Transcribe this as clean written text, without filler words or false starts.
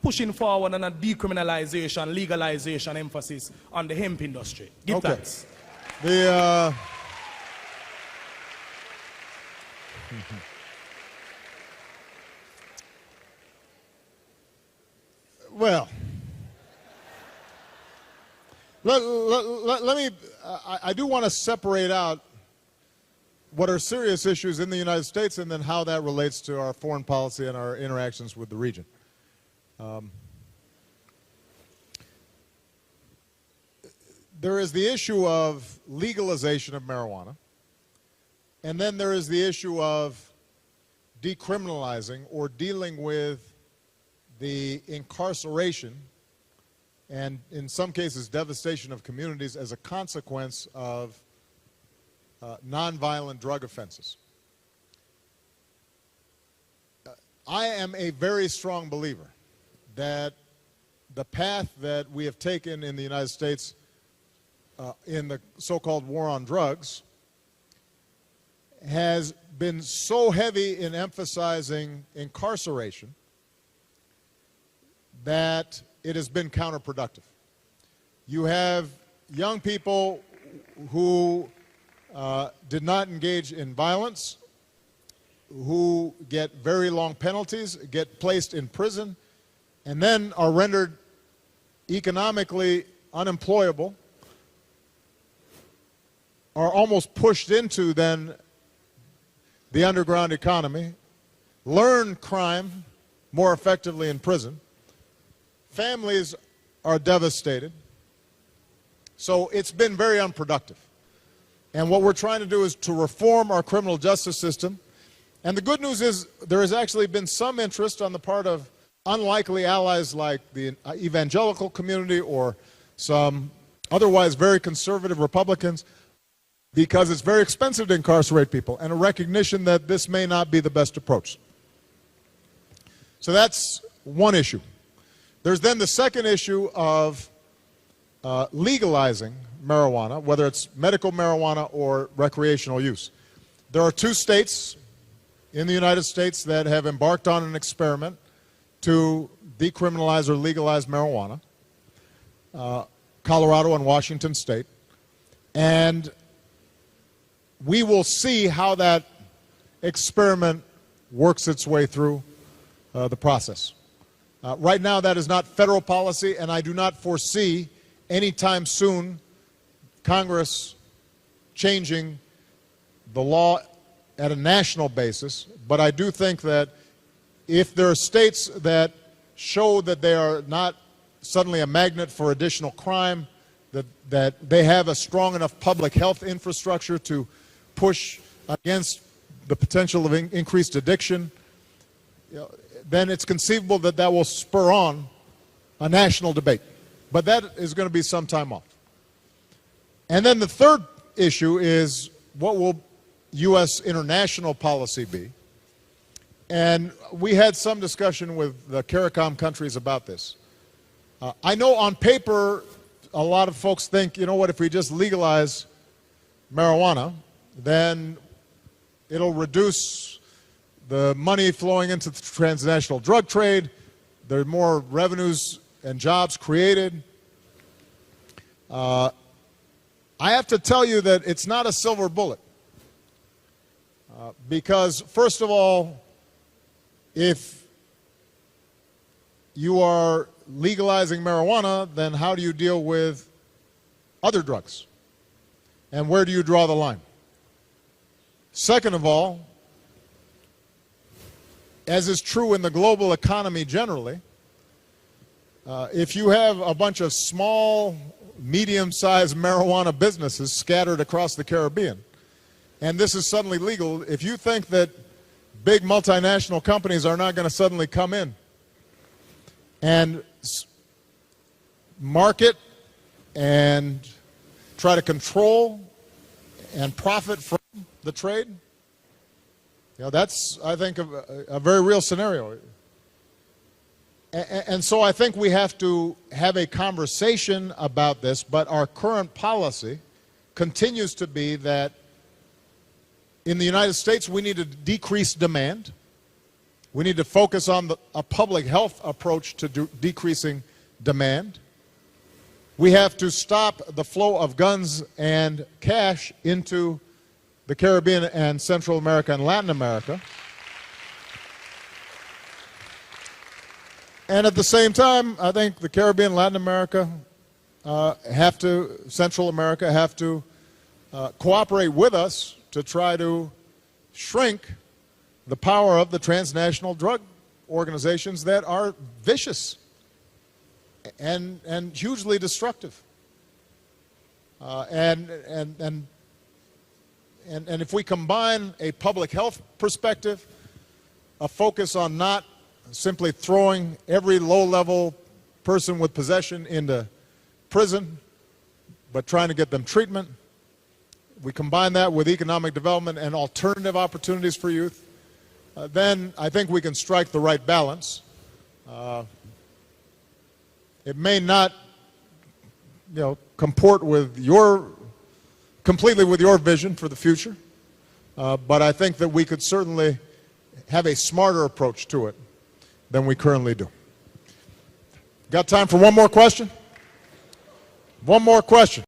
pushing forward on a decriminalization, legalization emphasis on the hemp industry. Give thanks. Well, let me, I do want to separate out what are serious issues in the United States and then how that relates to our foreign policy and our interactions with the region. There is the issue of legalization of marijuana, and then there is the issue of decriminalizing or dealing with the incarceration and, in some cases, devastation of communities as a consequence of nonviolent drug offenses. I am a very strong believer that the path that we have taken in the United States in the so-called war on drugs has been so heavy in emphasizing incarceration that it has been counterproductive. You have young people who did not engage in violence, who get very long penalties, get placed in prison, and then are rendered economically unemployable, are almost pushed into then the underground economy, learn crime more effectively in prison. Families are devastated. So it's been very unproductive. And what we're trying to do is to reform our criminal justice system. And the good news is there has actually been some interest on the part of unlikely allies like the evangelical community or some otherwise very conservative Republicans, because it's very expensive to incarcerate people, and a recognition that this may not be the best approach. So that's one issue. There's then the second issue of legalizing marijuana, whether it's medical marijuana or recreational use. There are 2 states in the United States that have embarked on an experiment to decriminalize or legalize marijuana, Colorado and Washington State. And we will see how that experiment works its way through the process. Right now, that is not federal policy, and I do not foresee anytime soon Congress changing the law at a national basis. But I do think that if there are states that show that they are not suddenly a magnet for additional crime, that they have a strong enough public health infrastructure to push against the potential of increased addiction, then it's conceivable that that will spur on a national debate. But that is going to be some time off. And then the third issue is, what will U.S. international policy be? And we had some discussion with the CARICOM countries about this. I know on paper a lot of folks think, you know what, if we just legalize marijuana, then it'll reduce the money flowing into the transnational drug trade. There are more revenues and jobs created. I have to tell you that it's not a silver bullet. Because, first of all, if you are legalizing marijuana, then how do you deal with other drugs? And where do you draw the line? Second of all, as is true in the global economy generally, if you have a bunch of small, medium-sized marijuana businesses scattered across the Caribbean, and this is suddenly legal, if you think that big multinational companies are not going to suddenly come in and market and try to control and profit from the trade, that's, I think, a very real scenario. And so I think we have to have a conversation about this, but our current policy continues to be that in the United States we need to decrease demand, We need to focus on a public health approach to decreasing demand. We have to stop the flow of guns and cash into the Caribbean and Central America and Latin America. And at the same time, I think the Caribbean, Latin America, Central America have to cooperate with us to try to shrink the power of the transnational drug organizations that are vicious and hugely destructive. And if we combine a public health perspective, a focus on not simply throwing every low-level person with possession into prison, but trying to get them treatment. We combine that with economic development and alternative opportunities for youth. Then I think we can strike the right balance. It may not, comport with completely with your vision for the future, but I think that we could certainly have a smarter approach to it than we currently do. Got time for one more question? One more question.